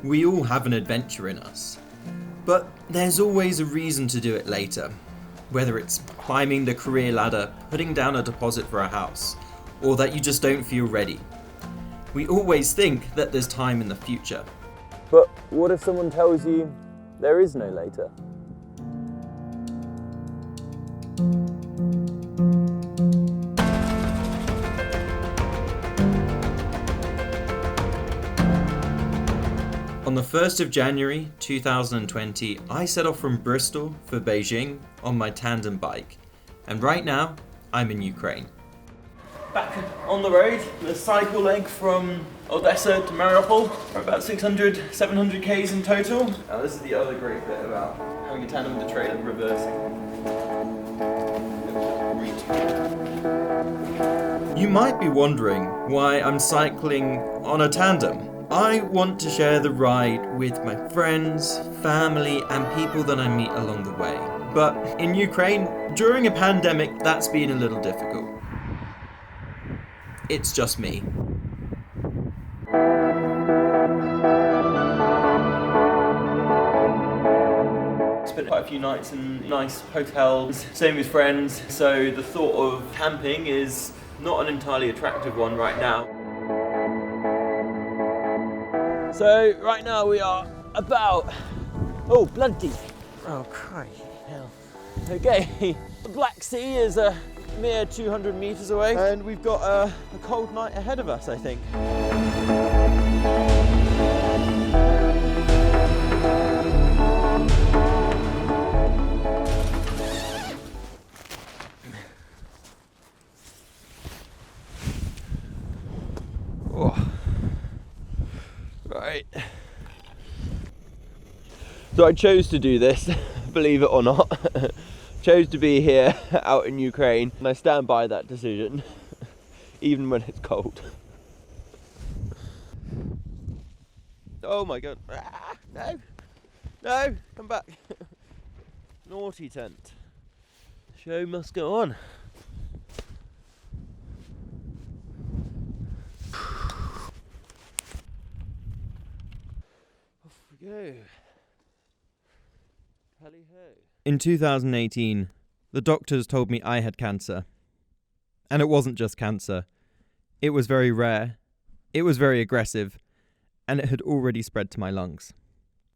We all have an adventure in us. But there's always a reason to do it later. Whether it's climbing the career ladder, putting down a deposit for a house, or that you just don't feel ready. We always think that there's time in the future. But what if someone tells you there is no later? On the 1st of January 2020, I set off from Bristol for Beijing on my tandem bike. And right now, I'm in Ukraine. Back on the road, the cycle leg from Odessa to Mariupol, for about 600, 700 Ks in total. Now this is the other great bit about having a tandem with the trailer and reversing. You might be wondering why I'm cycling on a tandem. I want to share the ride with my friends, family, and people that I meet along the way. But in Ukraine, during a pandemic, that's been a little difficult. It's just me. Spent quite a few nights in nice hotels, staying with friends, so the thought of camping is not an entirely attractive one right now. So right now we are about, oh bloody, oh crikey hell. Okay, the Black Sea is a mere 200 meters away and we've got a cold night ahead of us, I think. Oh. Right. So I chose to do this, believe it or not. Chose to be here out in Ukraine, and I stand by that decision, even when it's cold. Oh my god. Ah, no! No! Come back! Naughty tent. Show must go on. Off we go. Tally-ho. In 2018, the doctors told me I had cancer. And it wasn't just cancer. It was very rare, it was very aggressive, and it had already spread to my lungs.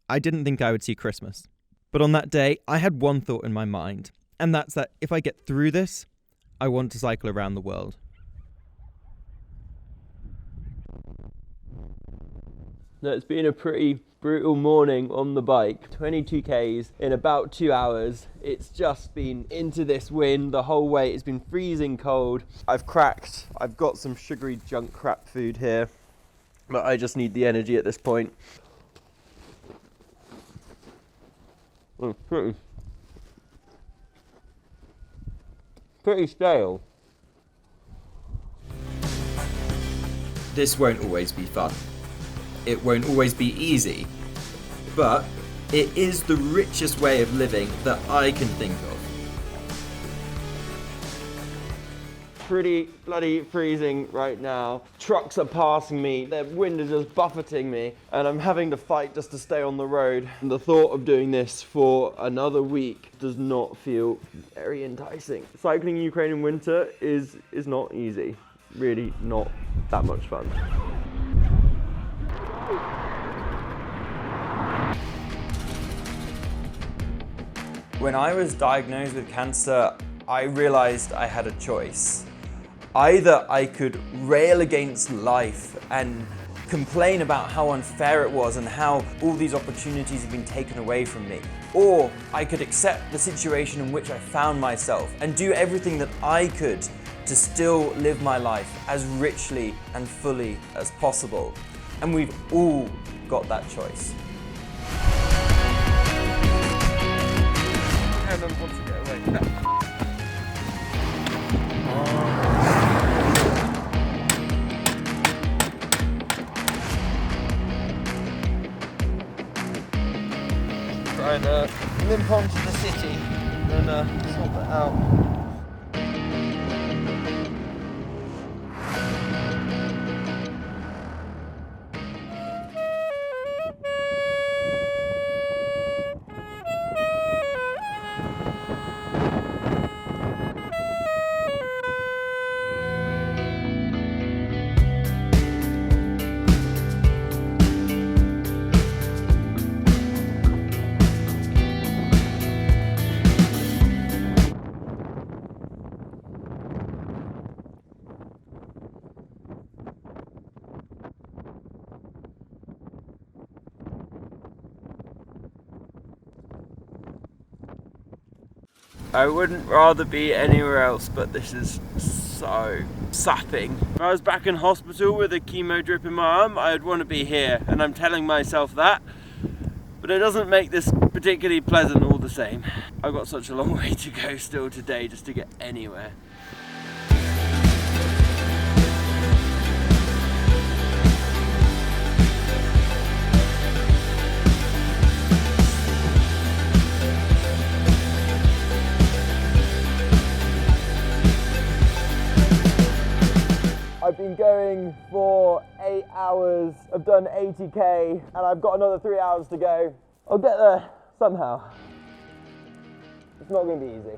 I didn't think I would see Christmas. But on that day, I had one thought in my mind, and that's that if I get through this, I want to cycle around the world. So it's been a pretty brutal morning on the bike, 22 Ks in about 2 hours. It's just been into this wind the whole way. It's been freezing cold. I've cracked. I've got some sugary junk crap food here, but I just need the energy at this point. Pretty stale. This won't always be fun. It won't always be easy, but it is the richest way of living that I can think of. Pretty bloody freezing right now. Trucks are passing me, the wind is just buffeting me, and I'm having to fight just to stay on the road. And the thought of doing this for another week does not feel very enticing. Cycling in Ukraine in winter is not easy. Really not that much fun. When I was diagnosed with cancer, I realized I had a choice. Either I could rail against life and complain about how unfair it was and how all these opportunities had been taken away from me, or I could accept the situation in which I found myself and do everything that I could to still live my life as richly and fully as possible. And we've all got that choice. Helen wants to get away. Trying to limp onto the city and then sort that out. I wouldn't rather be anywhere else, but this is so sapping. If I was back in hospital with a chemo drip in my arm, I'd want to be here, and I'm telling myself that. But it doesn't make this particularly pleasant all the same. I've got such a long way to go still today just to get anywhere. I've been going for 8 hours, I've done 80k, and I've got another 3 hours to go. I'll get there somehow. It's not going to be easy.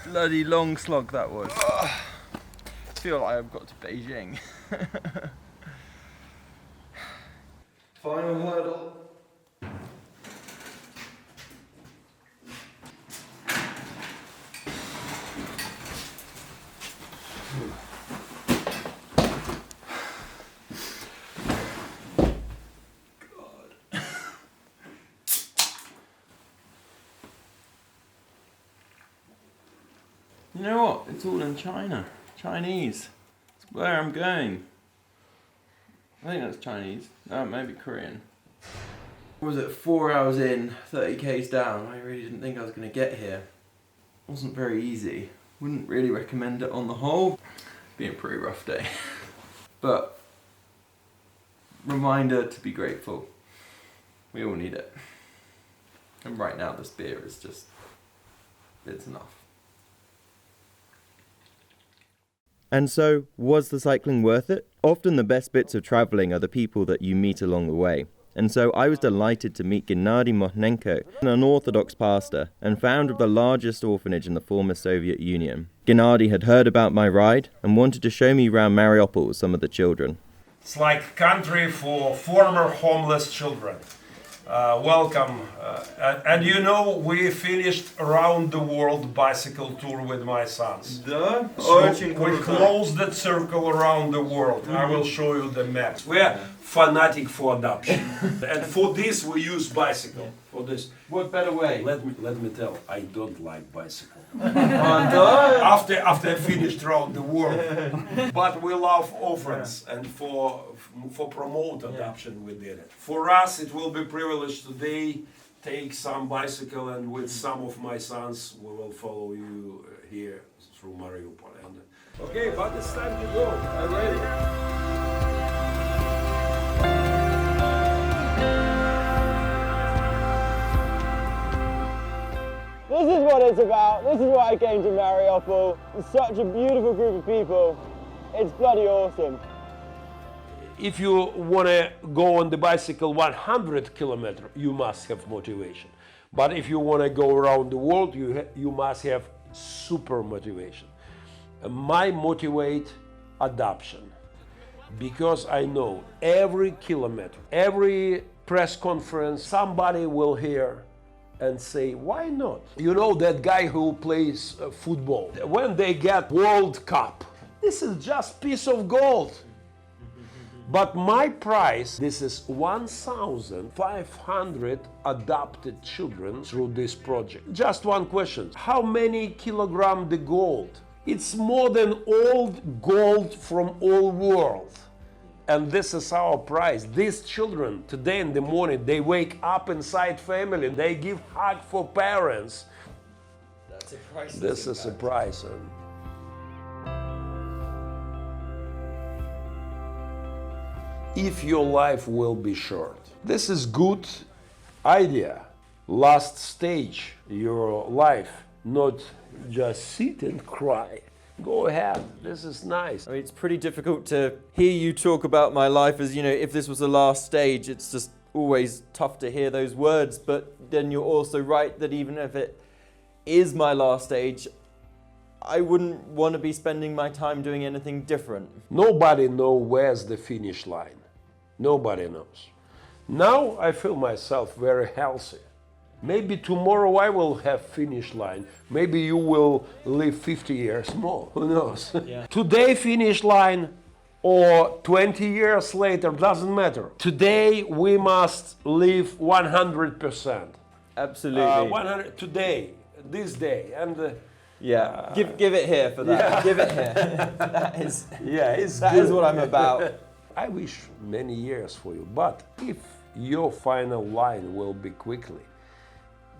Bloody long slog that was. I feel like I've got to Beijing. Final hurdle. You know what? It's all in China. Chinese. It's where I'm going. I think that's Chinese. Oh, maybe Korean. What was it? 4 hours in, 30k's down. I really didn't think I was going to get here. It wasn't very easy. Wouldn't really recommend it on the whole. Been a pretty rough day. But, reminder to be grateful. We all need it. And right now this beer is just, it's enough. And so, was the cycling worth it? Often the best bits of travelling are the people that you meet along the way. And so I was delighted to meet Gennady Mothnenko, an Orthodox pastor and founder of the largest orphanage in the former Soviet Union. Gennady had heard about my ride and wanted to show me around Mariupol with some of the children. It's like country for former homeless children. Welcome. And you know, we finished around the world bicycle tour with my sons. So we closed the circle around the world. I will show you the map. We are fanatic for adoption. And for this we use bicycle. For this. What better way? Let me tell, I don't like bicycle. Oh, no. After I finished around the world. But we love orphans, and for promote adoption we did it. For us it will be privilege today take some bicycle, and with some of my sons we will follow you here through Mariupol. And, okay, but it's time to go. I'm ready. This is what it's about. This is why I came to Mariupol. It's such a beautiful group of people. It's bloody awesome. If you want to go on the bicycle 100 kilometers, you must have motivation. But if you want to go around the world, you must have super motivation. My motivate adoption, because I know every kilometer, every press conference, somebody will hear and say, why not? You know that guy who plays football, when they get World Cup, this is just piece of gold. But my prize, this is 1,500 adopted children through this project. Just one question, how many kilograms the gold? It's more than all gold from all world. And this is our prize. These children, today in the morning, they wake up inside family, they give hug for parents. That's a priceless This is a prize. If your life will be short, this is good idea. Last stage, your life, not just sit and cry. go ahead. This is nice. I mean, it's pretty difficult to hear you talk about my life as, you know, if this was the last stage. It's just always tough to hear those words. But then you're also right that even if it is my last stage, I wouldn't want to be spending my time doing anything different. Nobody knows where's the finish line. Nobody knows. Now I feel myself very healthy. Maybe tomorrow I will have finish line. Maybe you will live 50 years more. Who knows? Yeah. Today finish line or 20 years later, doesn't matter. Today we must live 100%. Absolutely. 100 today, this day, and yeah. Give it here for that. Yeah. Give it here. That is. yeah, it's That good. is what I'm about. I wish many years for you, but if your final line will be quickly,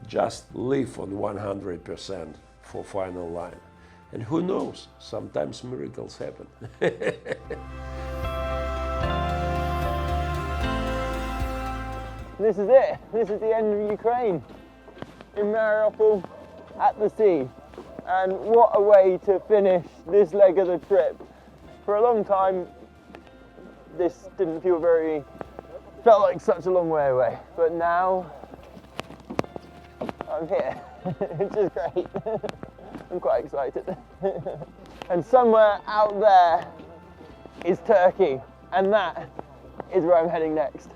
just live on 100% for final line. And who knows, sometimes miracles happen. This is it. This is the end of Ukraine. In Mariupol, at the sea. And what a way to finish this leg of the trip. For a long time, this didn't feel felt like such a long way away. But now, I'm here, which is great. I'm quite excited. And somewhere out there is Turkey, and that is where I'm heading next.